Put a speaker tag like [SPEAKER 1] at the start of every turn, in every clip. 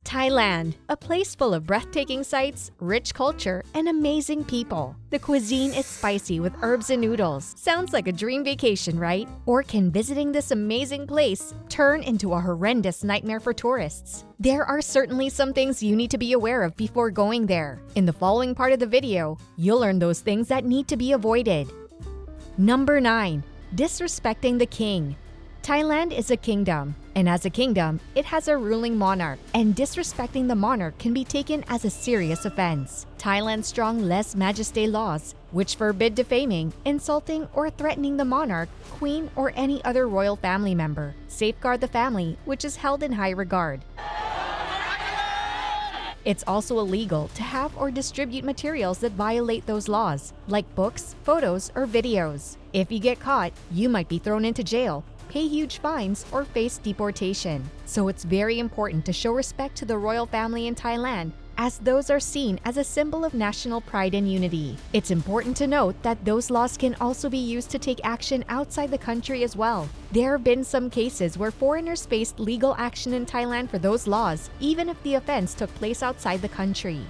[SPEAKER 1] Thailand, a place full of breathtaking sights, rich culture, and amazing people. The cuisine is spicy with herbs and noodles. Sounds like a dream vacation, right? Or can visiting this amazing place turn into a horrendous nightmare for tourists? There are certainly some things you need to be aware of before going there. In the following part of the video, you'll learn those things that need to be avoided. Number 9. Disrespecting the king. Thailand is a kingdom, and as a kingdom, it has a ruling monarch, and disrespecting the monarch can be taken as a serious offense. Thailand's strong lèse majesté laws, which forbid defaming, insulting, or threatening the monarch, queen, or any other royal family member, safeguard the family, which is held in high regard. It's also illegal to have or distribute materials that violate those laws, like books, photos, or videos. If you get caught, you might be thrown into jail, pay huge fines, or face deportation. So it's very important to show respect to the royal family in Thailand, as those are seen as a symbol of national pride and unity. It's important to note that those laws can also be used to take action outside the country as well. There have been some cases where foreigners faced legal action in Thailand for those laws, even if the offense took place outside the country.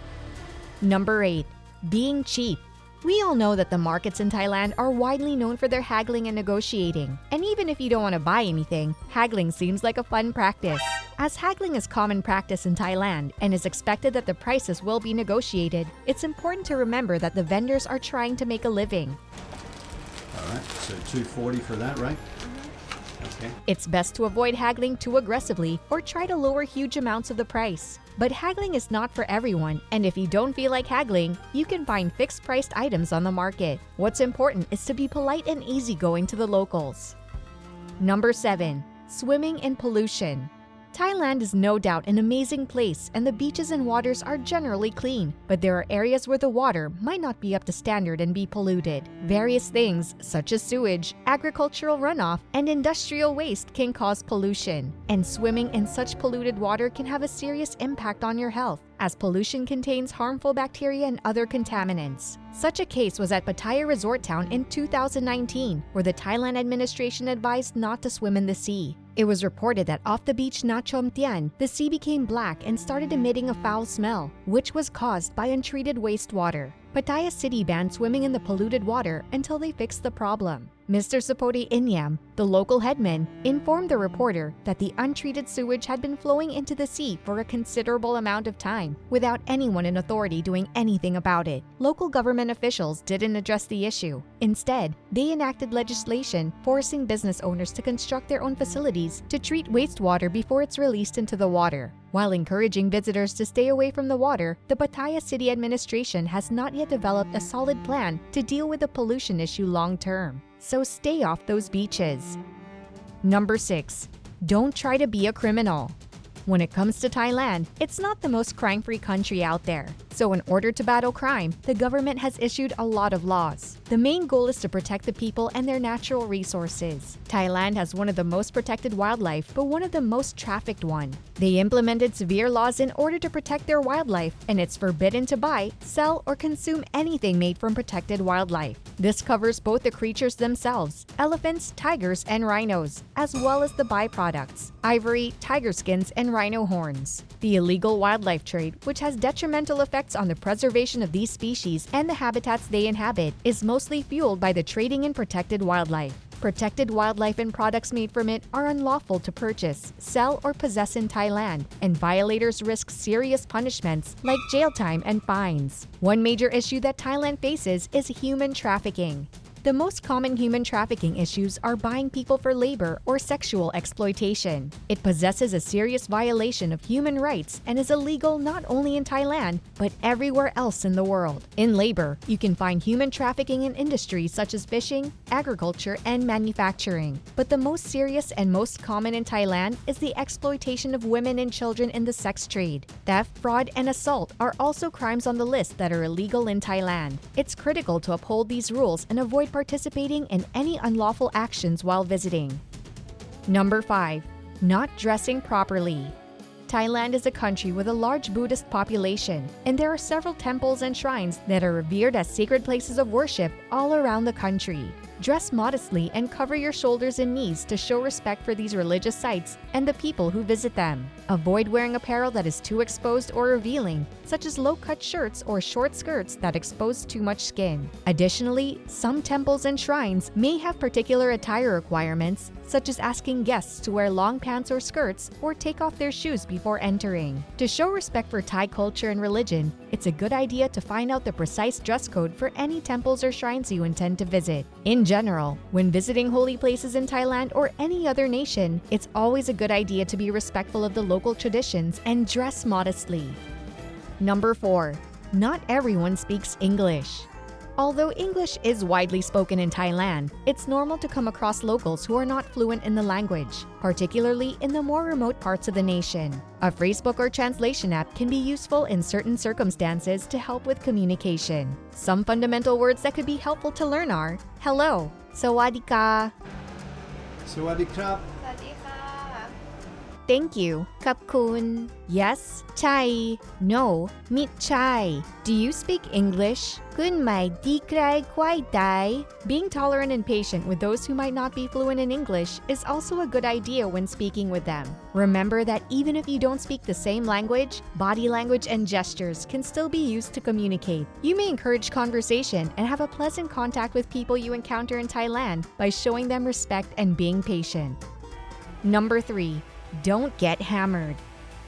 [SPEAKER 1] Number 8. Being cheap. We all know that the markets in Thailand are widely known for their haggling and negotiating. And even if you don't want to buy anything, haggling seems like a fun practice. As haggling is common practice in Thailand and is expected that the prices will be negotiated, it's important to remember that the vendors are trying to make a living.
[SPEAKER 2] All right, so $240 for that, right? Okay.
[SPEAKER 1] It's best to avoid haggling too aggressively or try to lower huge amounts of the price. But haggling is not for everyone, and if you don't feel like haggling, you can find fixed-priced items on the market. What's important is to be polite and easygoing to the locals. Number 7. Swimming in pollution. Thailand is no doubt an amazing place, and the beaches and waters are generally clean, but there are areas where the water might not be up to standard and be polluted. Various things, such as sewage, agricultural runoff, and industrial waste can cause pollution, and swimming in such polluted water can have a serious impact on your health, as pollution contains harmful bacteria and other contaminants. Such a case was at Pattaya Resort Town in 2019, where the Thailand administration advised not to swim in the sea. It was reported that off the beach Nachom Tian, the sea became black and started emitting a foul smell, which was caused by untreated wastewater. Pattaya City banned swimming in the polluted water until they fixed the problem. Mr. Sapoti Inyam, the local headman, informed the reporter that the untreated sewage had been flowing into the sea for a considerable amount of time, without anyone in authority doing anything about it. Local government officials didn't address the issue. Instead, they enacted legislation forcing business owners to construct their own facilities to treat wastewater before it's released into the water. While encouraging visitors to stay away from the water, the Pattaya City administration has not yet developed a solid plan to deal with the pollution issue long term. So stay off those beaches. Number 6. Don't try to be a criminal. When it comes to Thailand, it's not the most crime-free country out there. So in order to battle crime, the government has issued a lot of laws. The main goal is to protect the people and their natural resources. Thailand has one of the most protected wildlife, but one of the most trafficked one. They implemented severe laws in order to protect their wildlife, and it's forbidden to buy, sell, or consume anything made from protected wildlife. This covers both the creatures themselves, elephants, tigers, and rhinos, as well as the byproducts, ivory, tiger skins, and rhino horns. The illegal wildlife trade, which has detrimental effects on the preservation of these species and the habitats they inhabit, is mostly fueled by the trading in protected wildlife. Protected wildlife and products made from it are unlawful to purchase, sell, or possess in Thailand, and violators risk serious punishments like jail time and fines. One major issue that Thailand faces is human trafficking. The most common human trafficking issues are buying people for labor or sexual exploitation. It possesses a serious violation of human rights and is illegal not only in Thailand, but everywhere else in the world. In labor, you can find human trafficking in industries such as fishing, agriculture, and manufacturing. But the most serious and most common in Thailand is the exploitation of women and children in the sex trade. Theft, fraud, and assault are also crimes on the list that are illegal in Thailand. It's critical to uphold these rules and avoid participating in any unlawful actions while visiting. Number 5. Not dressing properly. Thailand is a country with a large Buddhist population, and there are several temples and shrines that are revered as sacred places of worship all around the country. Dress modestly and cover your shoulders and knees to show respect for these religious sites and the people who visit them. Avoid wearing apparel that is too exposed or revealing, such as low-cut shirts or short skirts that expose too much skin. Additionally, some temples and shrines may have particular attire requirements, such as asking guests to wear long pants or skirts or take off their shoes before entering. To show respect for Thai culture and religion, it's a good idea to find out the precise dress code for any temples or shrines you intend to visit. In general, when visiting holy places in Thailand or any other nation, it's always a good idea to be respectful of the local traditions and dress modestly. Number 4. Not everyone speaks English. Although English is widely spoken in Thailand, it's normal to come across locals who are not fluent in the language, particularly in the more remote parts of the nation. A phrasebook or translation app can be useful in certain circumstances to help with communication. Some fundamental words that could be helpful to learn are hello, sawadee ka,
[SPEAKER 2] สวัสดีครับ
[SPEAKER 3] สวัสดีค่ะ
[SPEAKER 1] thank you, ขอบคุณ yes, ใช่ no, มิใช่ do you speak English คุณไม่ดีใครควายได้ Being tolerant and patient with those who might not be fluent in English is also a good idea when speaking with them. Remember that even if you don't speak the same language, body language and gestures can still be used to communicate. You may encourage conversation and have a pleasant contact with people you encounter in Thailand by showing them respect and being patient. Number 3. Don't get hammered.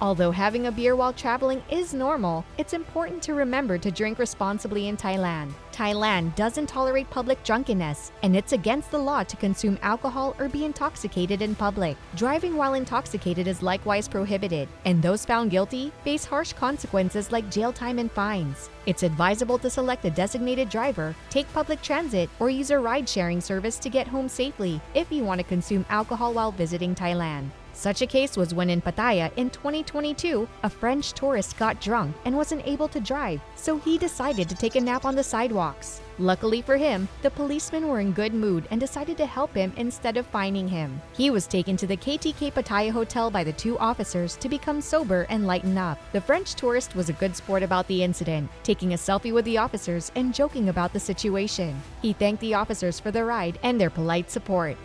[SPEAKER 1] Although having a beer while traveling is normal, it's important to remember to drink responsibly in Thailand. Thailand doesn't tolerate public drunkenness, and it's against the law to consume alcohol or be intoxicated in public. Driving while intoxicated is likewise prohibited, and those found guilty face harsh consequences like jail time and fines. It's advisable to select a designated driver, take public transit, or use a ride-sharing service to get home safely if you want to consume alcohol while visiting Thailand. Such a case was when in Pattaya in 2022, a French tourist got drunk and wasn't able to drive, so he decided to take a nap on the sidewalks. Luckily for him, the policemen were in good mood and decided to help him instead of fining him. He was taken to the KTK Pattaya hotel by the two officers to become sober and lighten up. The French tourist was a good sport about the incident, taking a selfie with the officers and joking about the situation. He thanked the officers for the ride and their polite support.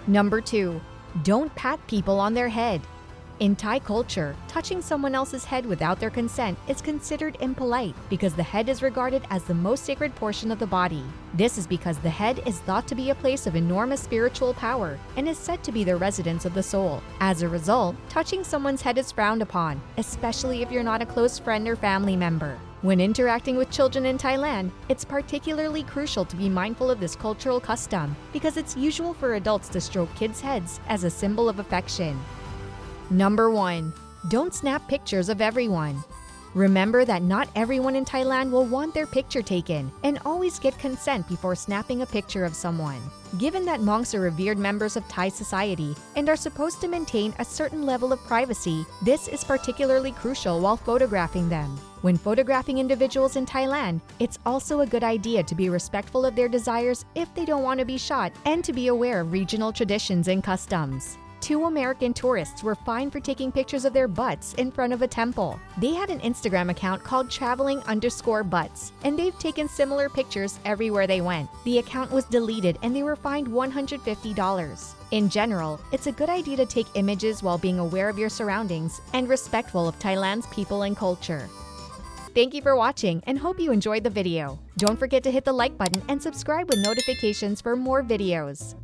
[SPEAKER 1] Number 2. Don't pat people on their head. In Thai culture, touching someone else's head without their consent is considered impolite because the head is regarded as the most sacred portion of the body. This is because the head is thought to be a place of enormous spiritual power and is said to be the residence of the soul. As a result, touching someone's head is frowned upon, especially if you're not a close friend or family member. When interacting with children in Thailand, it's particularly crucial to be mindful of this cultural custom because it's usual for adults to stroke kids' heads as a symbol of affection. Number 1. Don't snap pictures of everyone. Remember that not everyone in Thailand will want their picture taken, and always get consent before snapping a picture of someone. Given that monks are revered members of Thai society and are supposed to maintain a certain level of privacy, this is particularly crucial while photographing them. When photographing individuals in Thailand, it's also a good idea to be respectful of their desires if they don't want to be shot and to be aware of regional traditions and customs. 2 American tourists were fined for taking pictures of their butts in front of a temple. They had an Instagram account called traveling_butts, and they've taken similar pictures everywhere they went. The account was deleted and they were fined $150. In general, it's a good idea to take images while being aware of your surroundings and respectful of Thailand's people and culture. Thank you for watching and hope you enjoyed the video. Don't forget to hit the like button and subscribe with notifications for more videos.